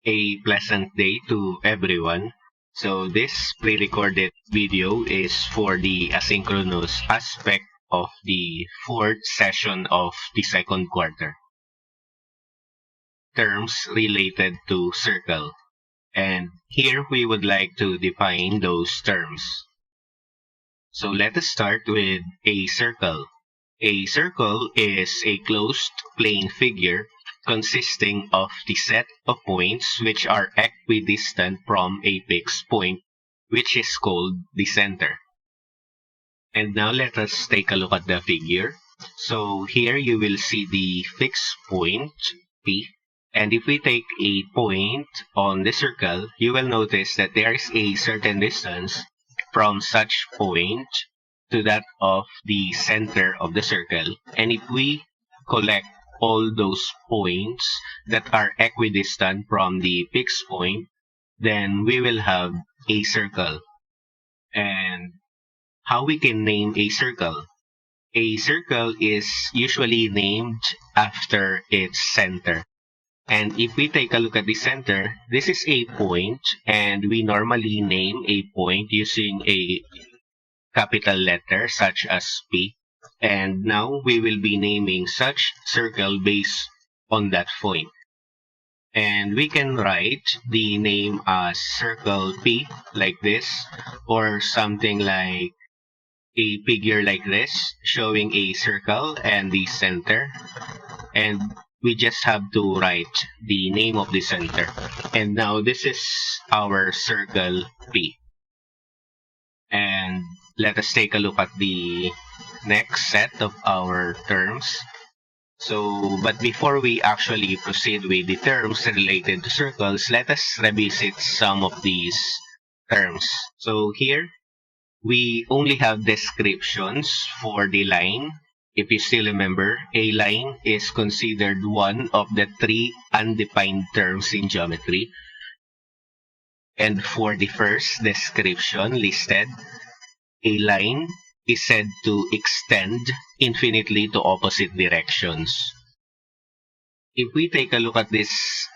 A pleasant day to everyone. So this pre-recorded video is for the asynchronous aspect of the fourth session of the second quarter. Terms related to circle. And here we would like to define those terms. So let us start with a circle. A circle is a closed plane figure consisting of the set of points which are equidistant from a fixed point, which is called the center. And now let us take a look at the figure. So here you will see the fixed point, P. And if we take a point on the circle, you will notice that there is a certain distance from such point to that of the center of the circle. And if we collect all those points that are equidistant from the fixed point, then we will have a circle. And how we can name a circle? A circle is usually named after its center. And if we take a look at the center, this is a point, and we normally name a point using a capital letter such as P. And now we will be naming such circle based on that point. And we can write the name as circle P like this, or something like a figure like this, showing a circle and the center. And we just have to write the name of the center. And now this is our circle P. And let us take a look at the next set of our terms. But before we actually proceed with the terms related to circles, let us revisit some of these terms. So here, we only have descriptions for the line. If you still remember, a line is considered one of the three undefined terms in geometry. And for the first description listed, a line is said to extend infinitely to opposite directions. If we take a look at this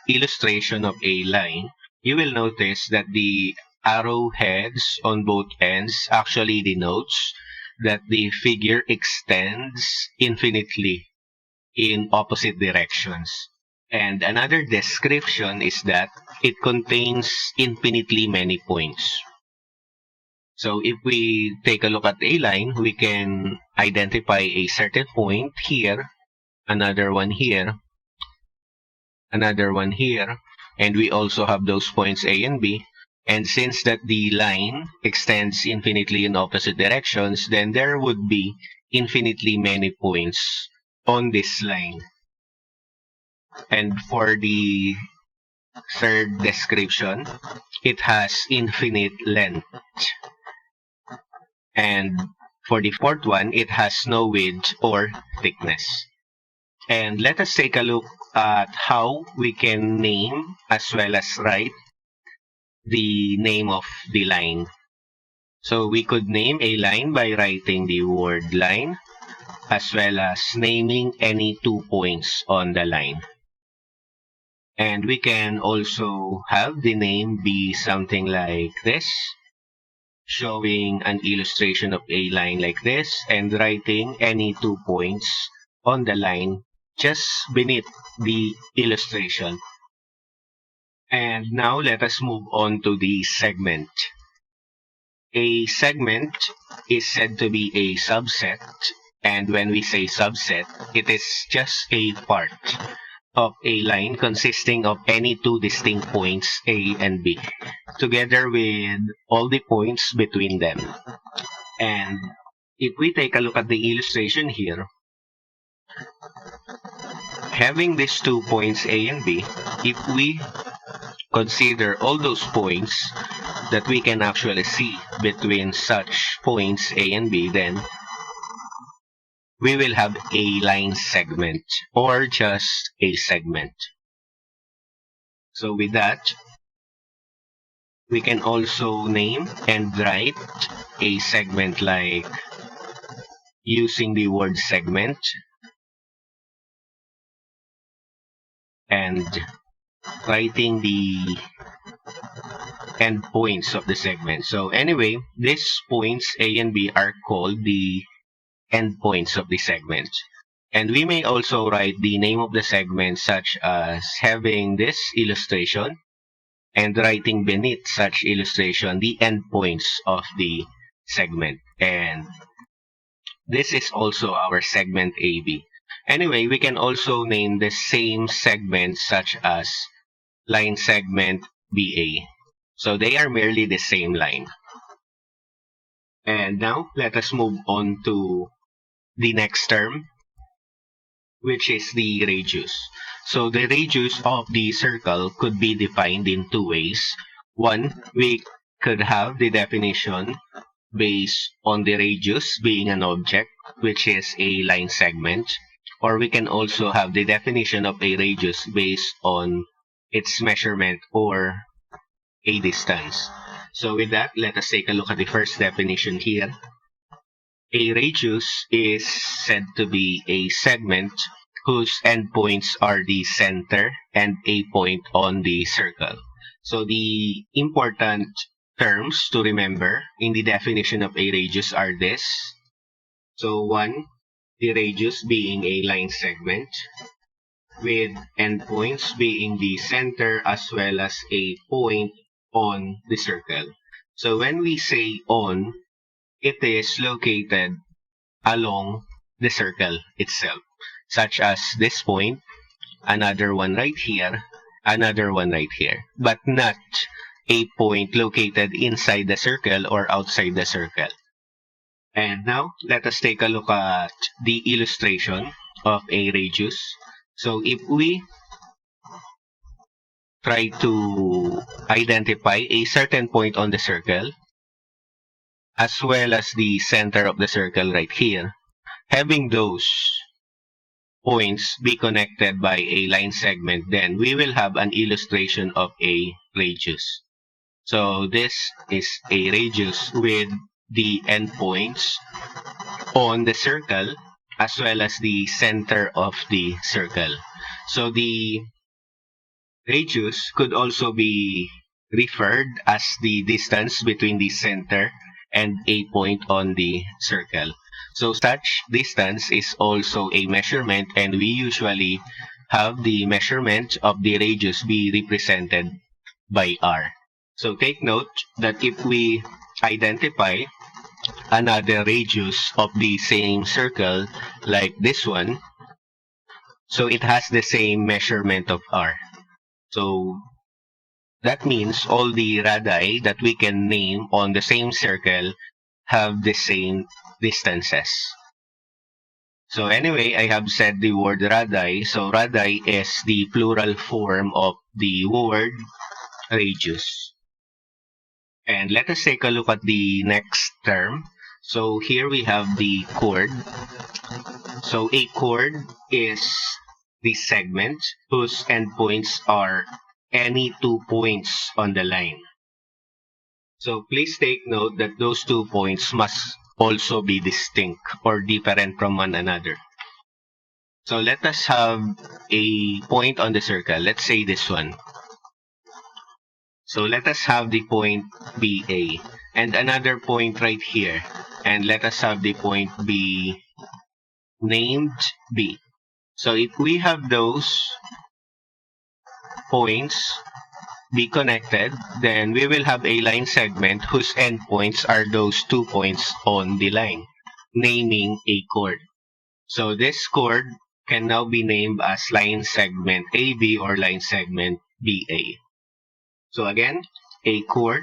illustration of a line, you will notice that the arrowheads on both ends actually denotes that the figure extends infinitely in opposite directions. And another description is that it contains infinitely many points. So if we take a look at a line, we can identify a certain point here, another one here, another one here, and we also have those points A and B. And since that the line extends infinitely in opposite directions, then there would be infinitely many points on this line. And for the third description, it has infinite length. And for the fourth one, it has no width or thickness. And let us take a look at how we can name as well as write the name of the line. So we could name a line by writing the word line, as well as naming any 2 points on the line. And we can also have the name be something like this, showing an illustration of a line like this, and writing any 2 points on the line just beneath the illustration. And now let us move on to the segment. A segment is said to be a subset, and when we say subset, it is just a part of a line consisting of any 2 distinct points A and B, together with all the points between them. And if we take a look at the illustration here, having these 2 points A and B, if we consider all those points that we can actually see between such points A and B, then we will have a line segment or just a segment. So with that, we can also name and write a segment like using the word segment and writing the endpoints of the segment. So anyway, these points A and B are called the endpoints of the segment. And we may also write the name of the segment, such as having this illustration, and writing beneath such illustration the endpoints of the segment. And this is also our segment AB. Anyway, we can also name the same segment such as line segment BA. So they are merely the same line. And now let us move on to the next term, which is the radius. So the radius of the circle could be defined in two ways. One, we could have the definition based on the radius being an object, which is a line segment, or we can also have the definition of a radius based on its measurement or a distance. So with that, let us take a look at the first definition here. A radius is said to be a segment whose endpoints are the center and a point on the circle. So the important terms to remember in the definition of a radius are this. So one, the radius being a line segment with endpoints being the center as well as a point on the circle. So when we say on, it is located along the circle itself, such as this point, another one right here, another one right here, but not a point located inside the circle or outside the circle. And now, let us take a look at the illustration of a radius. So if we try to identify a certain point on the circle, as well as the center of the circle right here, having those points be connected by a line segment, then we will have an illustration of a radius. So this is a radius with the endpoints on the circle as well as the center of the circle. So the radius could also be referred as the distance between the center and a point on the circle. So such distance is also a measurement, and we usually have the measurement of the radius be represented by r. So take note that if we identify another radius of the same circle like this one, so it has the same measurement of r. So that means all the radii that we can name on the same circle have the same distances. So anyway, I have said the word radii. So radii is the plural form of the word radius. And let us take a look at the next term. So here we have the chord. So a chord is the segment whose endpoints are any 2 points on the line. So please take note that those 2 points must also be distinct or different from one another. So let us have a point on the circle. Let's say this one. So let us have the point BA and another point right here. And let us have the point B named B. So if we have those points be connected, then we will have a line segment whose endpoints are those 2 points on the line, naming a chord. So this chord can now be named as line segment AB or line segment BA. So again, a chord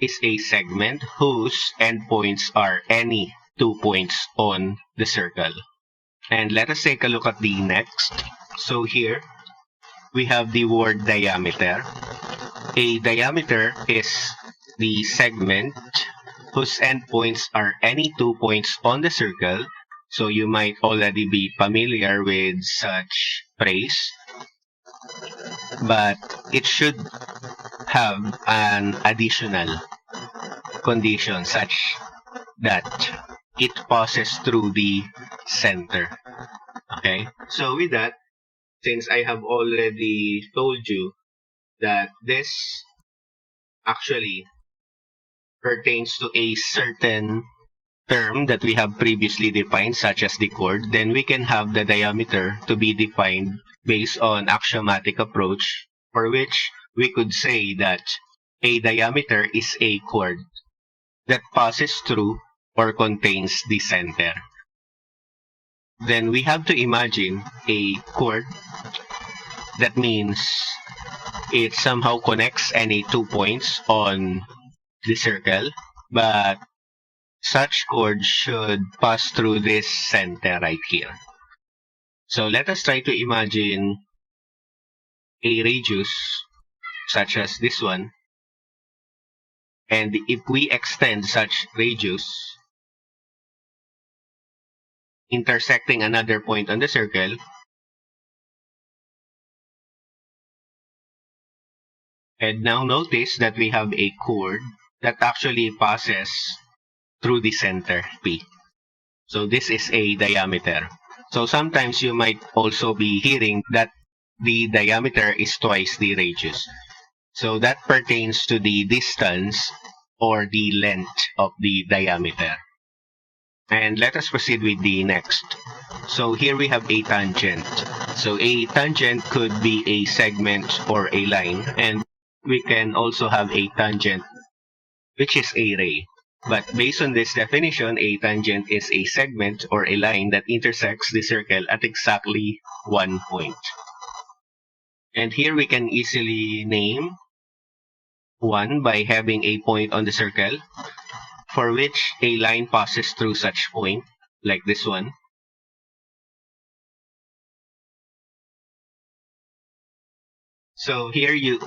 is a segment whose endpoints are any 2 points on the circle. And let us take a look at the next. So here, we have the word diameter. A diameter is the segment whose endpoints are any 2 points on the circle. So you might already be familiar with such phrase, but it should have an additional condition such that it passes through the center. Okay, so with that, since I have already told you that this actually pertains to a certain term that we have previously defined, such as the chord, then we can have the diameter to be defined based on axiomatic approach, for which we could say that a diameter is a chord that passes through or contains the center. Then we have to imagine a chord. That means it somehow connects any 2 points on the circle, but such chord should pass through this center right here. So let us try to imagine a radius such as this one. And if we extend such radius intersecting another point on the circle, and now notice that we have a chord that actually passes through the center P. So this is a diameter. So sometimes you might also be hearing that the diameter is twice the radius. So that pertains to the distance or the length of the diameter. And let us proceed with the next. So here we have a tangent. So a tangent could be a segment or a line, and we can also have a tangent, which is a ray. But based on this definition, a tangent is a segment or a line that intersects the circle at exactly 1 point. And here we can easily name one by having a point on the circle for which a line passes through such point, like this one. So here you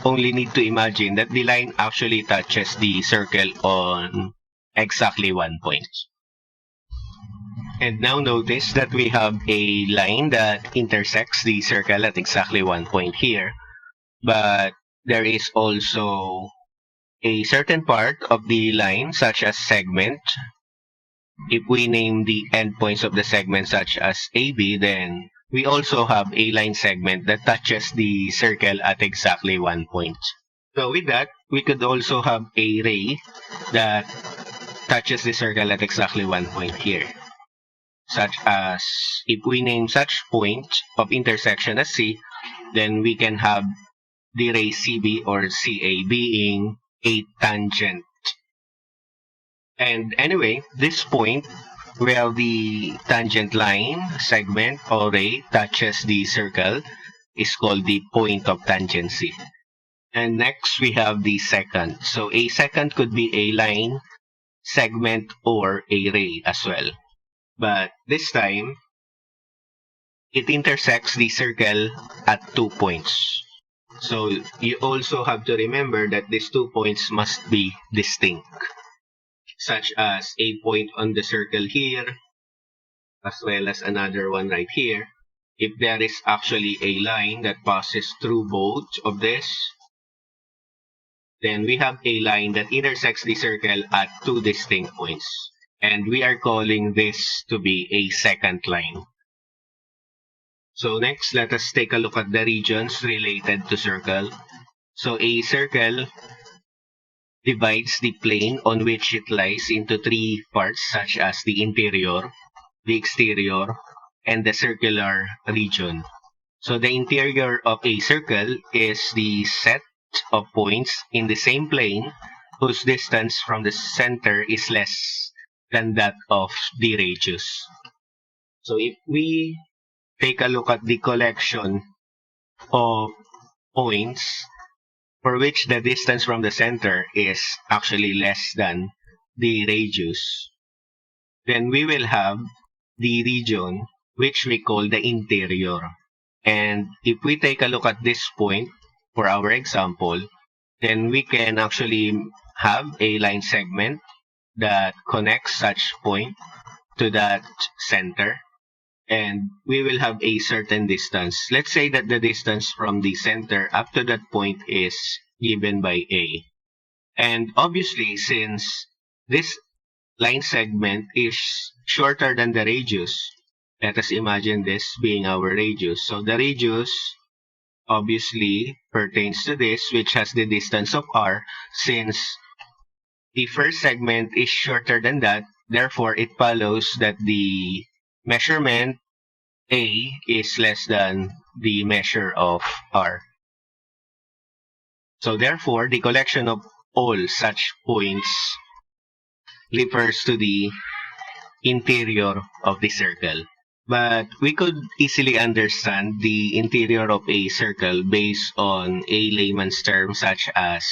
only need to imagine that the line actually touches the circle on exactly 1 point. And now notice that we have a line that intersects the circle at exactly 1 point here. But there is also a certain part of the line, such as segment. If we name the endpoints of the segment such as AB, then we also have a line segment that touches the circle at exactly 1 point. So with that, we could also have a ray that touches the circle at exactly 1 point here. Such as, if we name such point of intersection as C, then we can have the ray CB or CA being a tangent. And anyway, this point where the tangent line, segment, or ray touches the circle is called the point of tangency. And next we have the secant. So a secant could be a line, segment, or a ray as well. But this time, it intersects the circle at 2 points. So you also have to remember that these 2 points must be distinct, such as a point on the circle here, as well as another one right here. If there is actually a line that passes through both of this, then we have a line that intersects the circle at 2 distinct points. And we are calling this to be a secant line. So next, let us take a look at the regions related to circle. So a circle divides the plane on which it lies into 3 parts, such as the interior, the exterior, and the circular region. So the interior of a circle is the set of points in the same plane whose distance from the center is less than that of the radius. So if we take a look at the collection of points for which the distance from the center is actually less than the radius, then we will have the region which we call the interior. And if we take a look at this point for our example, then we can actually have a line segment that connects such point to that center. And we will have a certain distance. Let's say that the distance from the center up to that point is given by A. And obviously, since this line segment is shorter than the radius, let us imagine this being our radius. So the radius obviously pertains to this, which has the distance of r. Since the first segment is shorter than that, therefore it follows that the measurement A is less than the measure of r. So therefore, the collection of all such points refers to the interior of the circle. But we could easily understand the interior of a circle based on a layman's term such as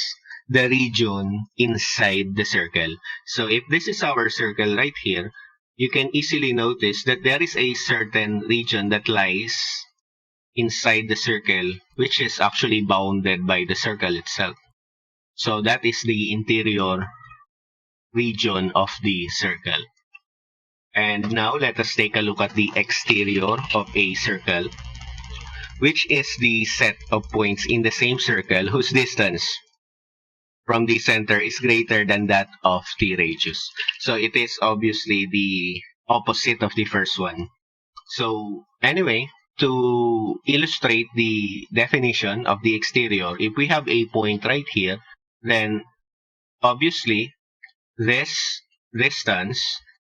the region inside the circle. So if this is our circle right here, you can easily notice that there is a certain region that lies inside the circle, which is actually bounded by the circle itself. So that is the interior region of the circle. And now let us take a look at the exterior of a circle, which is the set of points in the same circle whose distance from the center is greater than that of the radius. So it is obviously the opposite of the first one. So anyway, to illustrate the definition of the exterior, if we have a point right here, then obviously this distance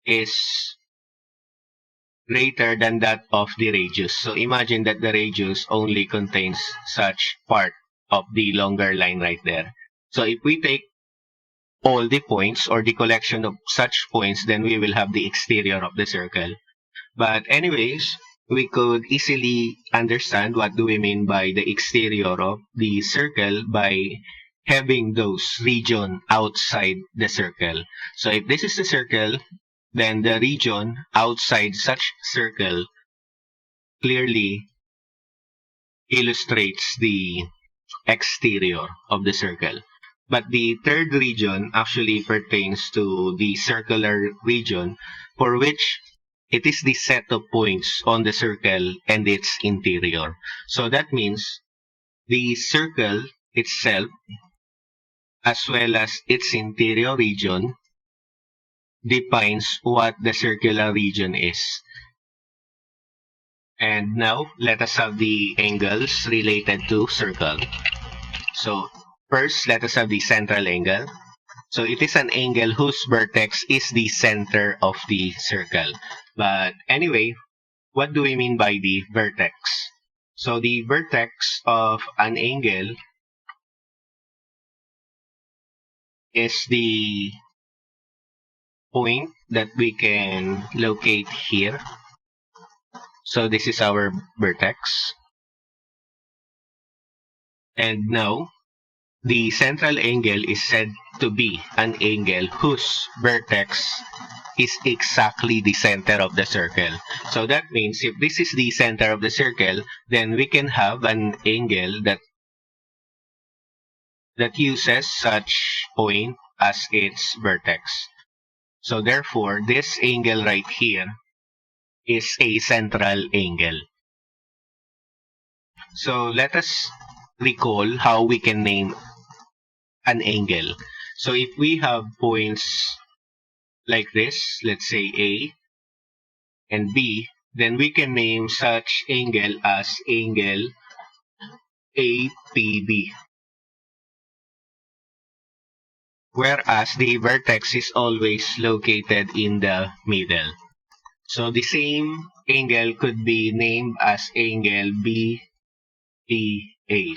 is greater than that of the radius. So imagine that the radius only contains such part of the longer line right there. So if we take all the points or the collection of such points, then we will have the exterior of the circle. But anyways, we could easily understand what do we mean by the exterior of the circle by having those region outside the circle. So if this is the circle, then the region outside such circle clearly illustrates the exterior of the circle. But the third region actually pertains to the circular region, for which it is the set of points on the circle and its interior. So that means the circle itself, as well as its interior region, defines what the circular region is. And now, let us have the angles related to circle. So, first, let us have the central angle. So, it is an angle whose vertex is the center of the circle. But anyway, what do we mean by the vertex? So, the vertex of an angle is the point that we can locate here. So this is our vertex. And now, the central angle is said to be an angle whose vertex is exactly the center of the circle. So that means if this is the center of the circle, then we can have an angle that uses such point as its vertex. So therefore, this angle right here is a central angle. So let us recall how we can name an angle. So if we have points like this, let's say A and B, then we can name such angle as angle APB. Whereas the vertex is always located in the middle. So the same angle could be named as angle BPA.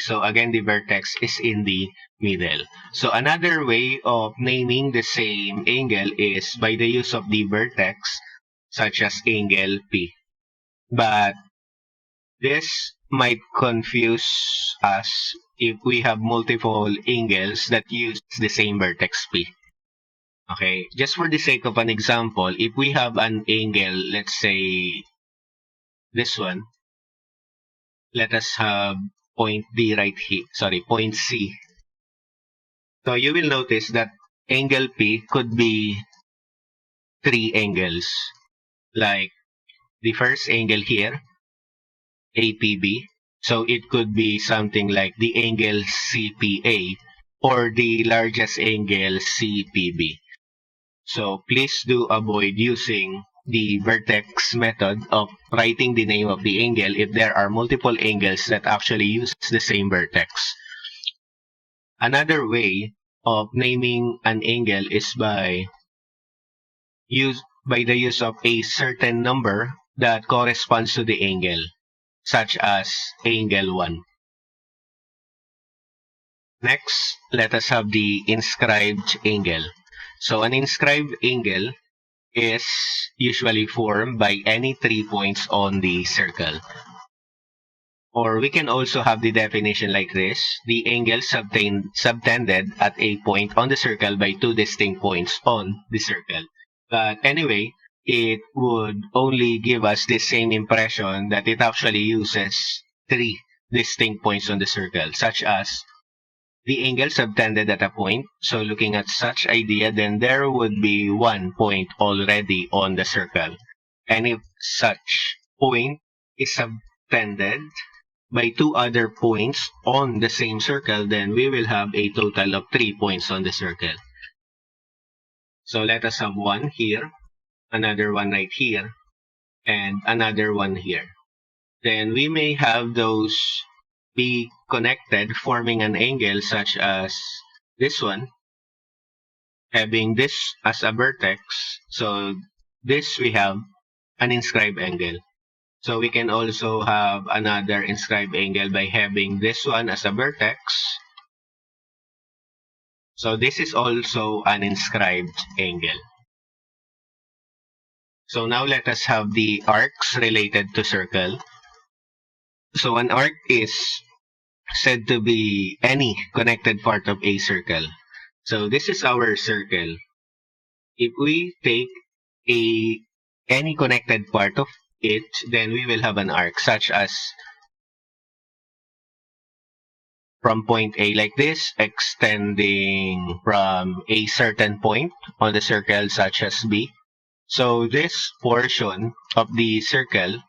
So again, the vertex is in the middle. So another way of naming the same angle is by the use of the vertex, such as angle P. But this might confuse us if we have multiple angles that use the same vertex P. Okay, just for the sake of an example, if we have an angle, let's say this one, let us have point D right here, point C. So you will notice that angle P could be three angles, like the first angle here, APB. So it could be something like the angle CPA or the largest angle CPB. So please do avoid using the vertex method of writing the name of the angle if there are multiple angles that actually use the same vertex. Another way of naming an angle is by the use of a certain number that corresponds to the angle, such as angle 1. Next, let us have the inscribed angle. So an inscribed angle is usually formed by any 3 points on the circle. Or we can also have the definition like this: the angle subtended at a point on the circle by 2 distinct points on the circle. But anyway, it would only give us the same impression that it actually uses 3 distinct points on the circle, such as the angle subtended at a point. So looking at such idea, then there would be 1 point already on the circle. And if such point is subtended by 2 other points on the same circle, then we will have a total of 3 points on the circle. So let us have 1 here, another one right here, and another one here. Then we may have those be connected, forming an angle such as this one, having this as a vertex. So this we have an inscribed angle. So we can also have another inscribed angle by having this one as a vertex. So this is also an inscribed angle. So now let us have the arcs related to circle. So an arc is said to be any connected part of a circle. So this is our circle. If we take any connected part of it, then we will have an arc, such as from point A like this, extending from a certain point on the circle, such as B. So this portion of the circle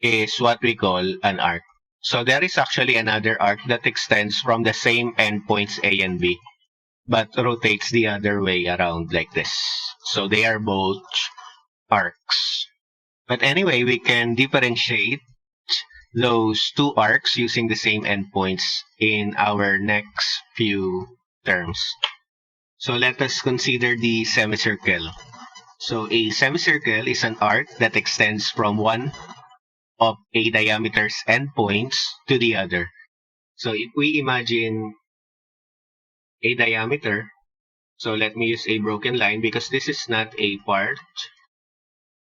is what we call an arc. So there is actually another arc that extends from the same endpoints A and B, but rotates the other way around like this. So they are both arcs. But anyway, we can differentiate those 2 arcs using the same endpoints in our next few terms. So let us consider the semicircle. So a semicircle is an arc that extends from one of a diameter's endpoints to the other. So if we imagine a diameter, so let me use a broken line because this is not a part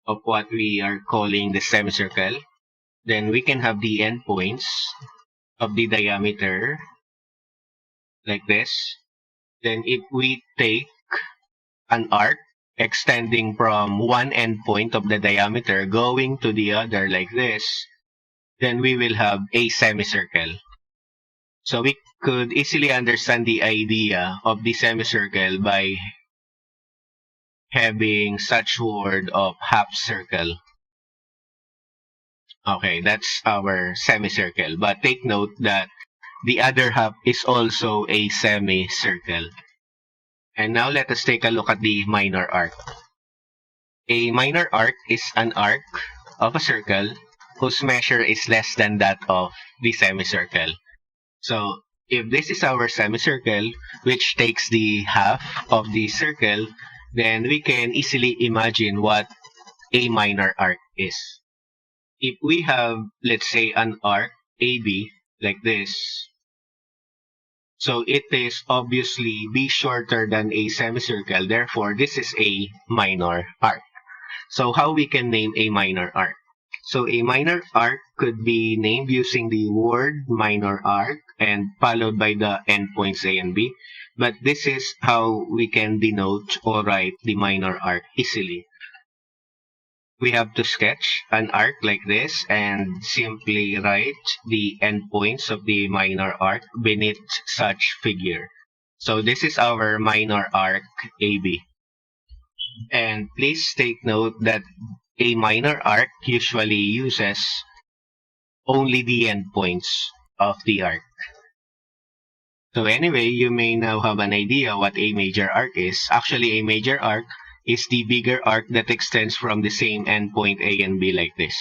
of what we are calling the semicircle. Then we can have the endpoints of the diameter like this. Then if we take an arc extending from one endpoint of the diameter going to the other like this, then we will have a semicircle. So we could easily understand the idea of the semicircle by having such word of half circle. Okay, that's our semicircle. But take note that the other half is also a semicircle. And now let us take a look at the minor arc. A minor arc is an arc of a circle whose measure is less than that of the semicircle. So if this is our semicircle, which takes the half of the circle, then we can easily imagine what a minor arc is. If we have, let's say, an arc AB like this, so it is obviously B shorter than a semicircle, therefore this is a minor arc. So how we can name a minor arc? So a minor arc could be named using the word minor arc and followed by the endpoints A and B. But this is how we can denote or write the minor arc easily. We have to sketch an arc like this and simply write the endpoints of the minor arc beneath such figure. So this is our minor arc AB. And please take note that a minor arc usually uses only the endpoints of the arc. So anyway, you may now have an idea what a major arc is. Actually, a major arc is the bigger arc that extends from the same endpoint A and B like this.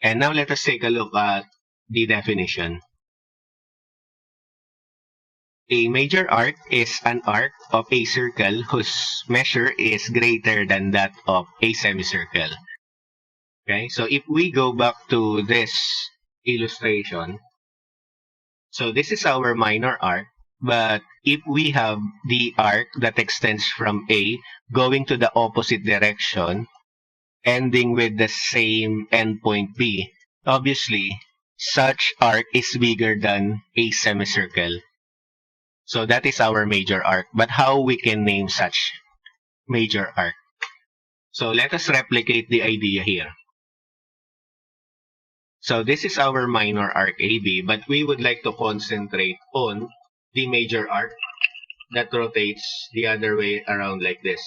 And now let us take a look at the definition. A major arc is an arc of a circle whose measure is greater than that of a semicircle. Okay, so if we go back to this illustration, so this is our minor arc, but if we have the arc that extends from A going to the opposite direction, ending with the same endpoint B, obviously, such arc is bigger than a semicircle. So that is our major arc. But how we can name such major arc? So let us replicate the idea here. So this is our minor arc AB, but we would like to concentrate on the major arc that rotates the other way around like this.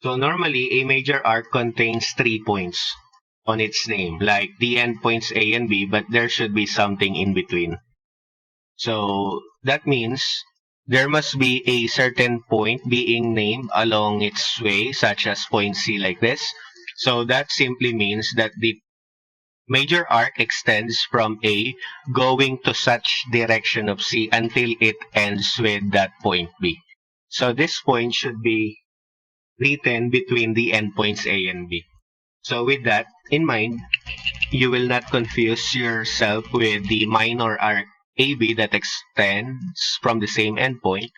So normally, a major arc contains 3 points on its name, like the endpoints A and B, but there should be something in between. So that means there must be a certain point being named along its way, such as point C like this. So that simply means that the major arc extends from A going to such direction of C until it ends with that point B. So this point should be written between the endpoints A and B. So with that in mind, you will not confuse yourself with the minor arc AB that extends from the same endpoint,